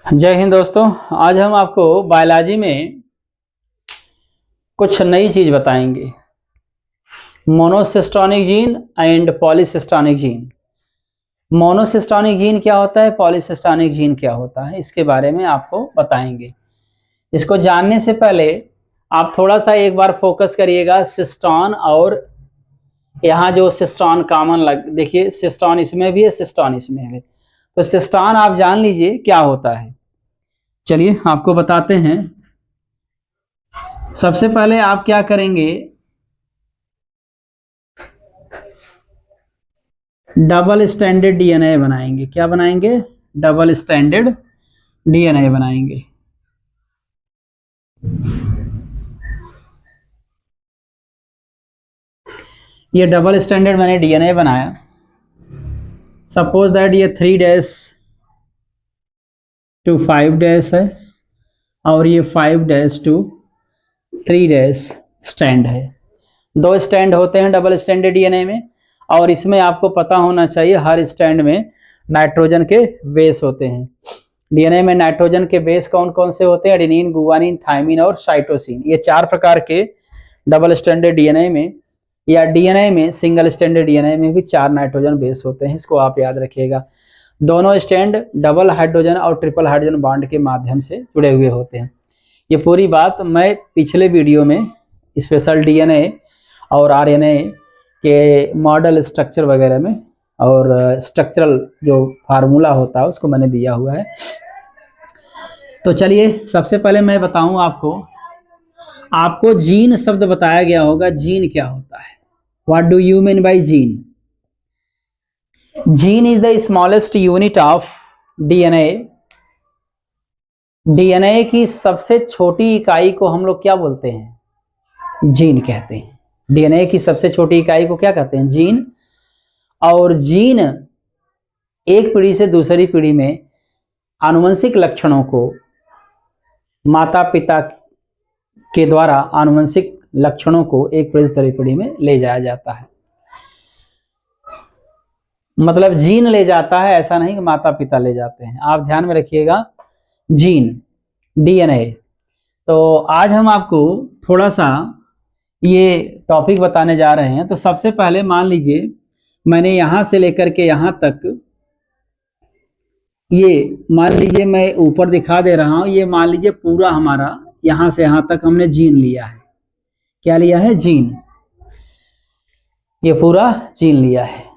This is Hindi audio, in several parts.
जय हिंद दोस्तों। आज हम आपको बायोलॉजी में कुछ नई चीज बताएंगे। Monocistronic gene and पॉलीसिस्टोनिक gene. Monocistronic gene क्या होता है, पॉलीसिस्टोनिक जीन क्या होता है, इसके बारे में आपको बताएंगे। इसको जानने से पहले आप थोड़ा सा एक बार फोकस करिएगा सिस्टोन और यहाँ जो सिस्टोन कॉमन देखिए, सिस्टोन इसमें भी है, सिस्टोन इसमें है। तो सिस्टोन आप जान लीजिए क्या होता है। चलिए आपको बताते हैं। सबसे पहले आप क्या करेंगे, डबल स्टैंडर्ड डीएनए बनाएंगे। क्या बनाएंगे? डबल स्टैंडर्ड डीएनए बनाएंगे। ये डबल स्टैंडर्ड मैंने डीएनए बनाया। सपोज दैट ये 3' to 5' है और ये 5' to 3' स्टैंड है। दो स्टैंड होते हैं डबल स्टैंडर्ड डीएनए में, और इसमें आपको पता होना चाहिए हर स्टैंड में नाइट्रोजन के बेस होते हैं। डीएनए में नाइट्रोजन के बेस कौन कौन से होते हैं? एडेनिन, गुवानिन, थायमिन और साइटोसिन। ये 4 प्रकार के डबल स्टैंडर्ड डीएनए में या डीएनए में, सिंगल स्टैंडर्ड डीएनए में भी 4 नाइट्रोजन बेस होते हैं। इसको आप याद रखिएगा। दोनों स्टैंड डबल हाइड्रोजन और ट्रिपल हाइड्रोजन बॉन्ड के माध्यम से जुड़े हुए होते हैं। ये पूरी बात मैं पिछले वीडियो में स्पेशल डीएनए और आरएनए के मॉडल स्ट्रक्चर वगैरह में और स्ट्रक्चरल जो फार्मूला होता है उसको मैंने दिया हुआ है। तो चलिए सबसे पहले मैं बताऊं आपको जीन शब्द बताया गया होगा। जीन क्या होता है? What do you mean by gene? Gene is the smallest unit of DNA. DNA की सबसे छोटी इकाई को हम लोग क्या बोलते हैं? जीन कहते हैं। डीएनए की सबसे छोटी इकाई को क्या कहते हैं? जीन। और जीन एक पीढ़ी से दूसरी पीढ़ी में आनुवंशिक लक्षणों को माता पिता के द्वारा आनुवंशिक लक्षणों को एक पीढ़ी से दूसरी पीढ़ी में ले जाया जाता है। मतलब जीन ले जाता है, ऐसा नहीं कि माता पिता ले जाते हैं। आप ध्यान में रखिएगा, जीन, डीएनए। तो आज हम आपको थोड़ा सा ये टॉपिक बताने जा रहे हैं। तो सबसे पहले मान लीजिए मैंने यहां से लेकर के यहां तक, ये मान लीजिए मैं ऊपर दिखा दे रहा हूं, ये मान लीजिए पूरा हमारा यहां से यहां तक हमने जीन लिया है। क्या लिया है? जीन। ये पूरा जीन लिया है।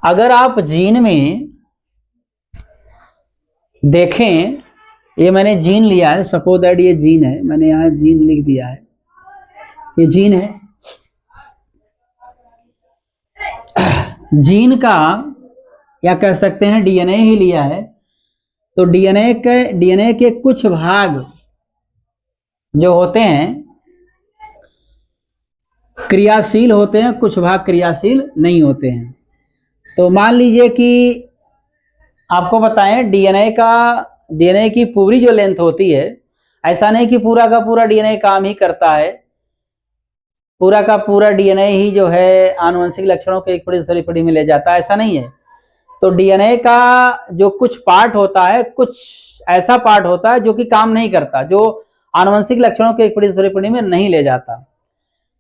अगर आप जीन में देखें, ये मैंने जीन लिया है, सपोज दैट ये जीन है, मैंने यहां जीन लिख दिया है, ये जीन है। जीन का या कह सकते हैं डीएनए ही लिया है। तो डीएनए के कुछ भाग जो होते हैं क्रियाशील होते हैं, कुछ भाग क्रियाशील नहीं होते हैं। तो मान लीजिए कि आपको बताएं, डीएनए की पूरी जो लेंथ होती है, ऐसा नहीं कि पूरा का पूरा डीएनए काम ही करता है, पूरा का पूरा डीएनए ही जो है आनुवंशिक लक्षणों को एक पीढ़ी से दूसरी पीढ़ी में ले जाता है, ऐसा नहीं है। तो डीएनए का जो कुछ पार्ट होता है, कुछ ऐसा पार्ट होता है जो कि काम नहीं करता, जो आनुवंशिक लक्षणों को एक पीढ़ी से दूसरी पीढ़ी में नहीं ले जाता।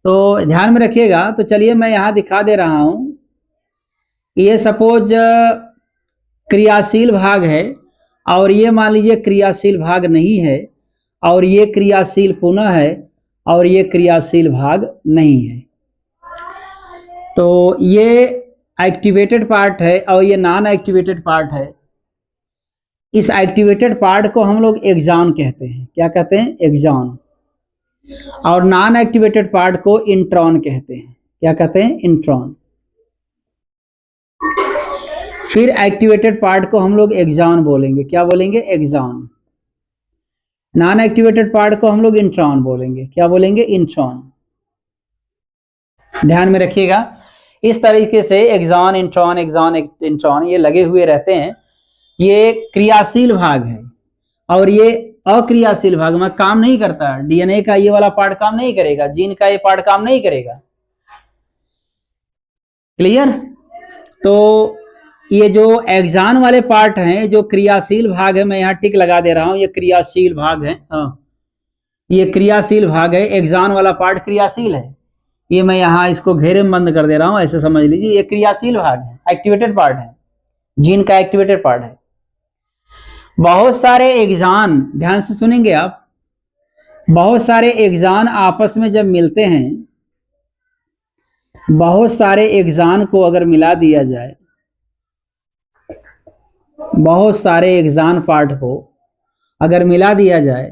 तो ध्यान में रखिएगा। तो चलिए मैं यहां दिखा दे रहा हूं, ये सपोज क्रियाशील भाग है और ये मान लीजिए क्रियाशील भाग नहीं है, और ये क्रियाशील पुनः है और ये क्रियाशील भाग नहीं है। तो ये एक्टिवेटेड पार्ट है और ये नॉन एक्टिवेटेड पार्ट है। इस एक्टिवेटेड पार्ट को हम लोग एक्सॉन कहते हैं। क्या कहते हैं? एक्सॉन। और नॉन एक्टिवेटेड पार्ट को इंट्रॉन कहते हैं। क्या कहते हैं? इंट्रॉन। फिर एक्टिवेटेड पार्ट को हम लोग एक्सॉन बोलेंगे। क्या बोलेंगे? एक्सॉन। नॉन एक्टिवेटेड पार्ट को हम लोग इंट्रॉन बोलेंगे। क्या बोलेंगे? इंट्रॉन। ध्यान में रखिएगा, इस तरीके से एक्सॉन, इंट्रॉन, एक्सॉन, इंट्रॉन ये लगे हुए रहते हैं। ये क्रियाशील भाग है और ये अक्रियाशील भाग में काम नहीं करता। डीएनए का ये वाला पार्ट काम नहीं करेगा, जीन का ये पार्ट काम नहीं करेगा। क्लियर? तो ये जो एक्सान वाले पार्ट हैं, जो क्रियाशील भाग है, मैं यहाँ टिक लगा दे रहा हूँ, ये क्रियाशील भाग है। ये क्रियाशील भाग है, एक्सान वाला पार्ट क्रियाशील है। ये मैं यहाँ इसको घेरे में बंद कर दे रहा हूँ, ऐसे समझ लीजिए। ये क्रियाशील भाग है, एक्टिवेटेड पार्ट है, जीन का एक्टिवेटेड पार्ट है। बहुत सारे एक्सान, ध्यान से सुनेंगे आप, बहुत सारे एक्सान आपस में जब मिलते हैं, बहुत सारे एक्सान को अगर मिला दिया जाए, बहुत सारे एक्सान पार्ट को अगर मिला दिया जाए,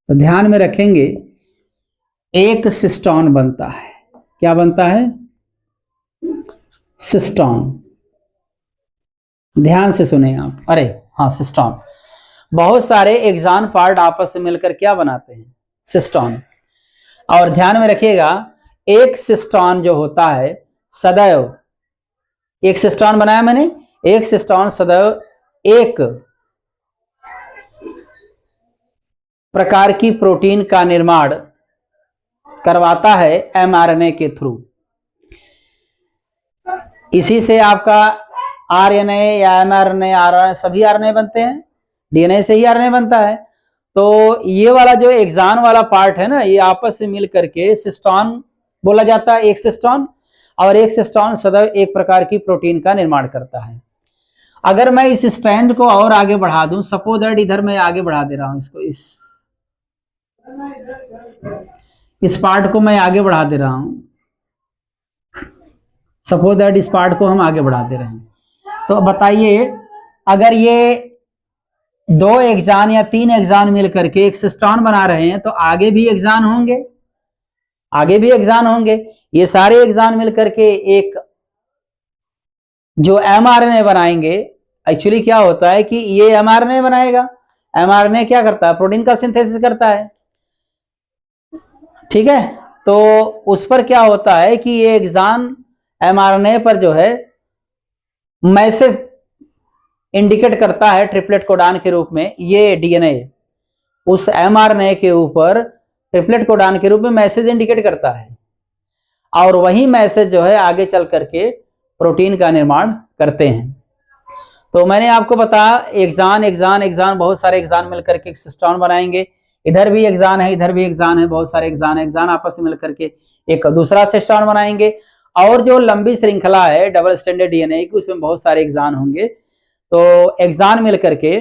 तो ध्यान में रखेंगे एक सिस्टॉन बनता है। क्या बनता है? सिस्टॉन। ध्यान से सुने आप, अरे हाँ, सिस्टॉन। बहुत सारे एक्सान पार्ट आपस में मिलकर क्या बनाते हैं? सिस्टॉन। और ध्यान में रखिएगा, एक सिस्टॉन जो होता है सदैव, एक सिस्टॉन बनाया मैंने, एक सिस्टॉन सदैव एक प्रकार की प्रोटीन का निर्माण करवाता है एमआरएनए के थ्रू। इसी से आपका आरएनए या एमआरएनए, आरएनए, सभी आरएनए बनते हैं, डीएनए से ही आरएनए बनता है। तो ये वाला जो एक्सान वाला पार्ट है ना, ये आपस में मिल करके सिस्टॉन बोला जाता है, एक सिस्टॉन। और एक सिस्टॉन सदैव एक प्रकार की प्रोटीन का निर्माण करता है। अगर मैं इस स्ट्रैंड को और आगे बढ़ा दूं, सपोज दैट इधर मैं आगे बढ़ा दे रहा हूं इसको, इस पार्ट को मैं आगे बढ़ा दे रहा हूं, सपोज दैट इस पार्ट को हम आगे बढ़ा दे रहे हैं, तो बताइए, अगर ये दो एक्सान या तीन एक्सान मिल करके एक सिस्टॉन बना रहे हैं, तो आगे भी एक्सान होंगे, आगे भी एक्सान होंगे। ये सारे एक्सान मिल करके एक जो एमआरएनए बनाएंगे। एक्चुअली क्या होता है कि ये एमआरएनए बनाएगा, एमआरएनए क्या करता है? प्रोटीन का सिंथेसिस करता है, ठीक है। तो उस पर क्या होता है कि ये एक्सान एमआरएनए पर जो है मैसेज इंडिकेट करता है ट्रिपलेट कोडान के रूप में। ये डीएनए उस एमआरएनए के ऊपर ट्रिपलेट कोडान के रूप में मैसेज इंडिकेट करता है, और वही मैसेज जो है आगे चल करके प्रोटीन का निर्माण करते हैं। तो मैंने आपको बताया, एक्सान एक्सान एक्सान, बहुत सारे एक्सान मिलकर के एक सिस्टॉन बनाएंगे। इधर भी एक्सान है, इधर भी एक्सान है, बहुत सारे एक्सान एक्सान आपस में मिलकर के एक दूसरा सिस्टॉन बनाएंगे। और जो लंबी श्रृंखला है डबल स्टैंडर्ड डीएनए की, उसमें बहुत सारे एक्सान होंगे। तो एक्सान मिलकर के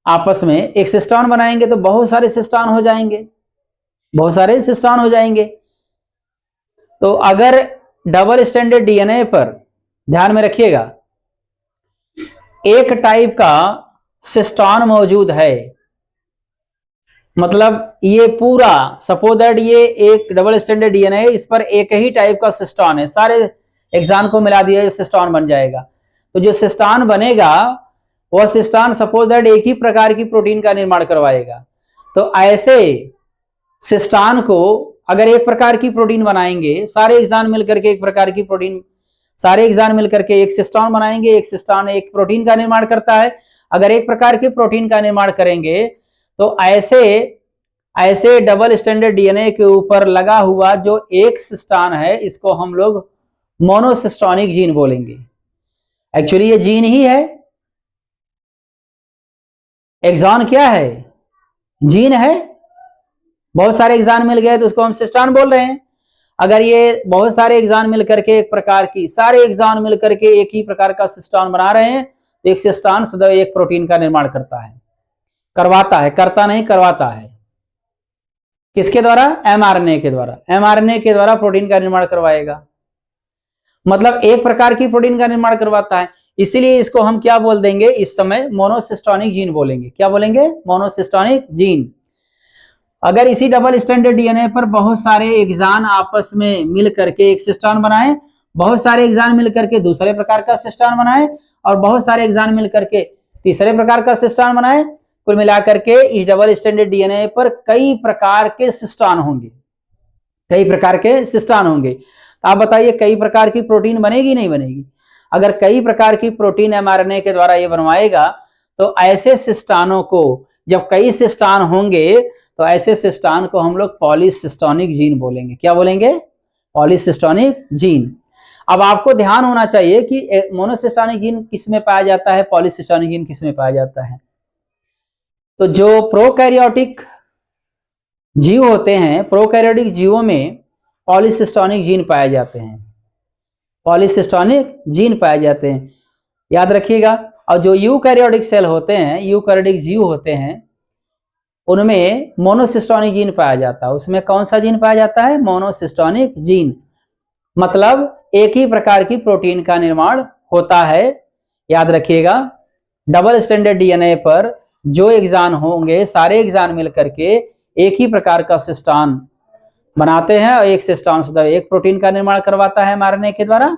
आपस में एक सिस्टॉन बनाएंगे, तो बहुत सारे सिस्टॉन हो जाएंगे, बहुत सारे सिस्टॉन हो जाएंगे। तो अगर डबल स्टैंडर्ड डीएनए पर ध्यान में रखिएगा, एक टाइप का सिस्टॉन मौजूद है, मतलब ये पूरा, सपोज दैट ये एक डबल स्टैंडर्ड डीएनए, इस पर एक ही टाइप का सिस्टॉन है, सारे एक्सान को मिला दिया सिस्टॉन बन जाएगा। तो जो सिस्टॉन बनेगा वह सिस्टॉन सपोज दैट एक ही प्रकार की प्रोटीन का निर्माण करवाएगा। तो ऐसे सिस्टॉन को अगर एक प्रकार की प्रोटीन बनाएंगे, सारे एक्सान मिलकर के एक प्रकार की प्रोटीन, सारे एक्सान मिलकर के एक सिस्टॉन बनाएंगे, एक सिस्टॉन एक प्रोटीन का निर्माण करता है। अगर एक प्रकार की प्रोटीन का निर्माण करेंगे, तो ऐसे डबल स्टैंडर्ड डीएनए के ऊपर लगा हुआ जो एक सिस्टॉन है, इसको हम लोग मोनोसिस्टोनिक जीन बोलेंगे। एक्चुअली ये जीन ही है, एक्सॉन क्या है? जीन है। बहुत सारे एक्सान मिल गए तो उसको हम सिस्टॉन बोल रहे हैं। अगर ये बहुत सारे एक्सान मिलकर के एक प्रकार की, सारे एक्सान मिलकर के एक ही प्रकार का सिस्टॉन बना रहे हैं, तो एक सिस्टॉन सदैव एक प्रोटीन का निर्माण करता है, करवाता है, करता नहीं करवाता है। किसके द्वारा? एमआरएनए के द्वारा। एमआरएनए के द्वारा प्रोटीन का निर्माण करवाएगा, मतलब एक प्रकार की प्रोटीन का निर्माण करवाता है। इसीलिए इसको हम क्या बोल देंगे इस समय? मोनोसिस्टोनिक जीन बोलेंगे। क्या बोलेंगे? Monocistronic gene. अगर इसी डबल स्टैंडर्ड डीएनए पर बहुत सारे एक्सान आपस में मिल करके एक सिस्टॉन बनाए, बहुत सारे एक्सान मिल करके दूसरे प्रकार का सिस्टॉन बनाए, और बहुत सारे एक्सान मिल करके तीसरे प्रकार का सिस्टॉन बनाए, कुल मिलाकर के इस डबल स्टैंडर्ड डीएनए पर कई प्रकार के सिस्टॉन होंगे, कई प्रकार के सिस्टॉन होंगे। तो आप बताइए, कई प्रकार की प्रोटीन बनेगी नहीं बनेगी? अगर कई प्रकार की प्रोटीन एमआरएनए के द्वारा ये बनवाएगा, तो ऐसे सिस्टॉनों को, जब कई सिस्टॉन होंगे, तो ऐसे सिस्टॉन को हम लोग पॉलीसिस्टोनिक जीन बोलेंगे। क्या बोलेंगे? पॉलीसिस्टोनिक जीन। अब आपको ध्यान होना चाहिए कि मोनोसिस्टोनिक जीन किस में पाया जाता है, पॉलीसिस्टोनिक जीन किस में पाया जाता है। तो जो प्रोकैरियोटिक जीव होते हैं, प्रोकैरियोटिक जीवों में पॉलीसिस्टोनिक जीन पाए जाते हैं, पॉलीसिस्टोनिक जीन पाए जाते हैं, याद रखिएगा। और जो यूकैरियोटिक सेल होते हैं, यूकैरियोटिक जीव होते हैं, उनमें मोनोसिस्टोनिक जीन पाया जाता है। उसमें कौन सा जीन पाया जाता है? Monocistronic gene. मतलब एक ही प्रकार की प्रोटीन का निर्माण होता है। याद रखिएगा, डबल स्टैंडर्ड डीएनए पर जो एग्जान होंगे, सारे एग्जान मिलकर के एक ही प्रकार का सिस्टोन बनाते हैं और एक सिस्टोन सदैव एक प्रोटीन का निर्माण करवाता है mRNA के द्वारा।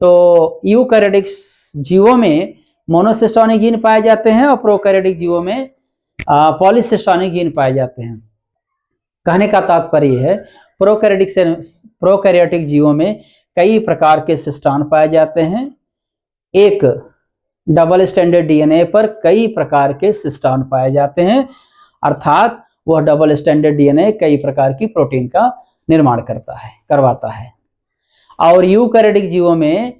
तो यूकैरियोटिक जीवों में मोनोसिस्टोनिक जीन पाए जाते हैं और प्रोकैरियोटिक जीवों में पॉलीसिस्टोनिक जीन पाए जाते हैं। कहने का तात्पर्य है, प्रोकैरियोटिक जीवों में कई प्रकार के सिस्टोन पाए जाते हैं। एक डबल स्टैंडर्ड डीएनए पर कई प्रकार के सिस्टोन पाए जाते हैं, अर्थात वह डबल स्टैंडर्ड डीएनए कई प्रकार की प्रोटीन का निर्माण करवाता है। और यूकैरियोटिक जीवों में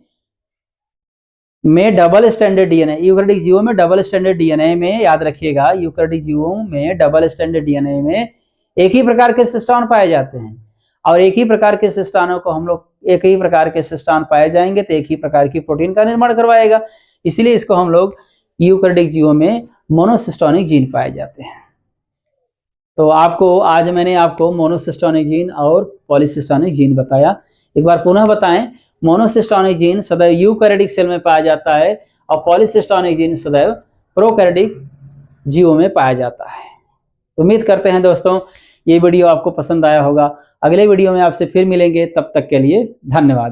डबल स्टैंडर्ड डीएनए, यूकैरियोटिक जीवों में डबल स्टैंडर्ड डीएनए में, याद रखिएगा, यूकैरियोटिक जीवों में डबल स्टैंडर्ड डीएनए में एक ही प्रकार के सिस्टोन पाए जाते हैं। और एक ही प्रकार के सिस्टोनों को हम लोग, एक ही प्रकार के सिस्टोन पाए जाएंगे तो एक ही प्रकार की प्रोटीन का निर्माण करवाएगा, इसलिए इसको हम लोग यूकैरियोटिक जीवों में मोनोसिस्टोनिक जीन पाए जाते हैं। तो आज मैंने आपको मोनोसिस्टोनिक जीन और पॉलीसिस्टोनिक जीन बताया। एक बार पुनः बताएं, मोनोसिस्टोनिक जीन सदैव यूकैरियोटिक सेल में पाया जाता है और पॉलीसिस्टोनिक जीन सदैव प्रोकैरियोटिक जीवों में पाया जाता है। उम्मीद करते हैं दोस्तों ये वीडियो आपको पसंद आया होगा। अगले वीडियो में आपसे फिर मिलेंगे, तब तक के लिए धन्यवाद।